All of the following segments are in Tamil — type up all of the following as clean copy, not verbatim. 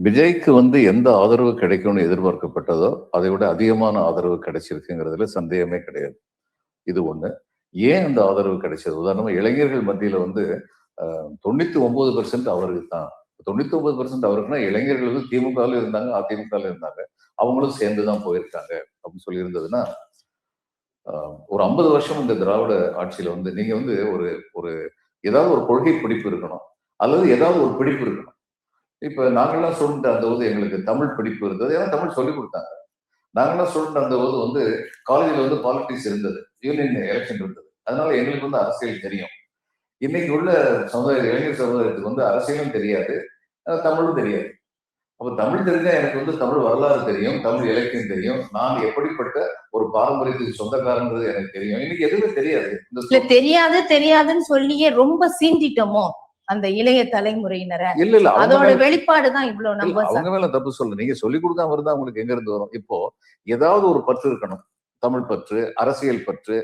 விஜய்க்கு எந்த ஆதரவு கிடைக்கும்னு எதிர்பார்க்கப்பட்டதோ அதை விட அதிகமான ஆதரவு கிடைச்சிருக்குங்கிறதுல சந்தேகமே கிடையாது. இது ஒண்ணு. ஏன் அந்த ஆதரவு கிடைச்சது? உதாரணமா இளைஞர்கள் மத்தியில 99% அவருக்கு தான். 99% அவருக்குன்னா இளைஞர்கள் திமுகவில் இருந்தாங்க, அதிமுகவில் இருந்தாங்க. அவங்களும் சேர்ந்து தான் போயிருக்காங்க அப்படின்னு சொல்லி இருந்ததுன்னா, ஒரு 50 வருஷம் இந்த திராவிட ஆட்சியில நீங்க ஒரு ஒரு ஏதாவது ஒரு கொள்கை பிடிப்பு இருக்கணும். அல்லது ஏதாவது ஒரு பிடிப்பு இருக்கணும். இப்ப நாங்கெல்லாம் ஸ்டூடெண்ட் இருந்தபோது எங்களுக்கு தமிழ் பிடிப்பு இருந்தது. ஏன்னா தமிழ் சொல்லிக் கொடுத்தாங்க. நாங்கெல்லாம் ஸ்டூடெண்ட் இருந்தபோது காலேஜ்ல பாலிடிக்ஸ் இருந்தது. யூனியன் எலெக்ஷன் இருந்தது. அதனால எங்களுக்கு அரசியல் தெரியும். இன்னைக்கு உள்ள சமுதாய இளைஞர் சமுதாயத்துக்கு அரசியலும் தெரியாது, தமிழும் தெரியாது. அப்ப தமிழ் தெரிஞ்சா எனக்கு தமிழ் வரலாறு தெரியும், தமிழ் இலக்கியம் தெரியும், நான் எப்படிப்பட்ட ஒரு பாரம்பரியத்துக்கு சொந்தக்காரங்கிறது எனக்கு தெரியும். இன்னைக்கு எதுவுமே தெரியாது. தெரியாதுன்னு சொல்லியே ரொம்ப சீண்டிட்டோமோ அந்த இளைய தலைமுறையினரை. இல்ல இல்ல அதோட வெளிப்பாடுதான் இவ்வளவு நம்ம அவங்க மேல தப்பு சொல்ல. நீங்க சொல்லிக் கொடுக்காம இருந்தா உங்களுக்கு எங்க இருந்து வரும்? இப்போ ஏதாவது ஒரு பற்று இருக்கணும். தமிழ் பற்று, அரசியல் பற்று,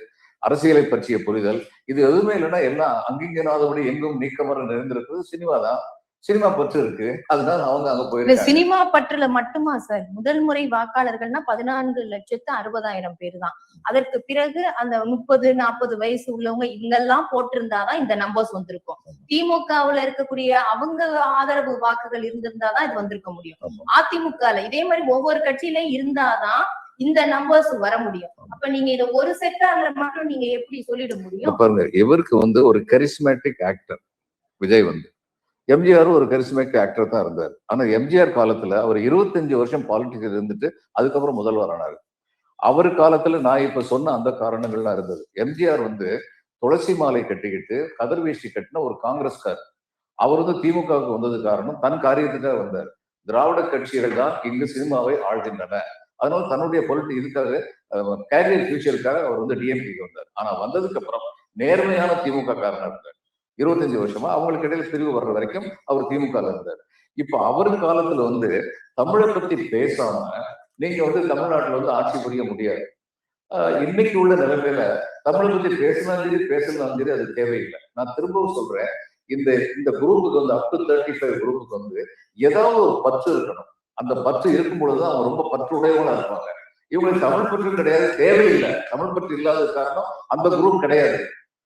அரசியலை பற்றிய புரிதல், இது எதுவுமே இல்லைன்னா எல்லாம் அங்கிங்கனாதபடி எங்கும் நீக்கமர நிறைந்திருக்கிறது சினிமா தான். சினிமா பற்று இருக்கு, அதனால அவங்க அங்க போயிருக்காங்க. சினிமா பற்றுல மட்டுமா சார்? முதல் முறை வாக்காளர்கள்னா 14,60,000 பேர் தான். அதற்கு பிறகு அந்த 30-40 வயசு உள்ளவங்க இங்கெல்லாம் போட்டிருந்தாதான் இந்த நம்பர்ஸ் வந்திருக்கும். திமுகவுல இருக்கக்கூடிய அவங்க ஆதரவு வாக்குகள் இருந்திருந்தாதான் இது வந்திருக்க முடியும். அதிமுகல இதே மாதிரி ஒவ்வொரு கட்சியிலயும் இருந்தாதான் இந்த நம்பர்ஸ் வர முடியும். அப்ப நீங்க இத ஒரு செக்டார்ல மட்டும் நீங்க எப்படி சொல்லிட முடியும்? பாருங்க, இவருக்கு ஒரு கரிஸ்மேட்டிக் ஆக்டர் விஜய். எம்ஜிஆர் ஒரு கரிஸ்மேட்டிக் ஆக்டர் தான் இருந்தார். ஆனா எம்ஜிஆர் காலத்துல அவர் 25 வருஷம் பாலிடிக்ஸ் இருந்துட்டு அதுக்கப்புறம் முதல்வர் ஆனாரு. அவர் காலத்துல நான் இப்ப சொன்ன அந்த காரணங்கள்லாம் இருந்தது. எம்ஜிஆர் துளசி மாலை கட்டிக்கிட்டு கதிர்வேஷ்டி கட்டின ஒரு காங்கிரஸ்கார். அவர் திமுகவுக்கு வந்தது காரணம் தன் காரியத்துக்காக வந்தார். திராவிட கட்சிகள் தான் இங்கு சினிமாவை ஆழ்கின்றன. அதனால தன்னுடைய இதுக்காக கேரியர் ஃபியூச்சருக்காக அவர் டிஎம்கேக்கு வந்தார். ஆனா வந்ததுக்கு அப்புறம் நேர்மையான திமுக காரனா இருந்தார். 25 வருஷமா அவங்களுக்கு இடையில பிரிவு வர்ற வரைக்கும் அவர் திமுக இருந்தார். இப்ப அவருக்கு காலத்துல தமிழை பத்தி பேசாம நீங்க தமிழ்நாட்டுல ஆட்சி புரிய முடியாது. இன்னைக்கு உள்ள நிலைமையில தமிழை பத்தி பேசலாம் சரி அது தேவையில்லை. நான் திரும்பவும் சொல்றேன், இந்த குரூப்புக்கு அப் டு 35 குரூப்புக்கு ஏதாவது ஒரு பற்று இருக்கணும். அந்த பற்று இருக்கும் பொழுதுதான் அவங்க ரொம்ப பற்றுடையவங்களா இருப்பாங்க. இவங்களுக்கு தமிழ் பற்று கிடையாது, தேவையில்லை. தமிழ் பற்று இல்லாத காரணம் அந்த குரூப் கிடையாது.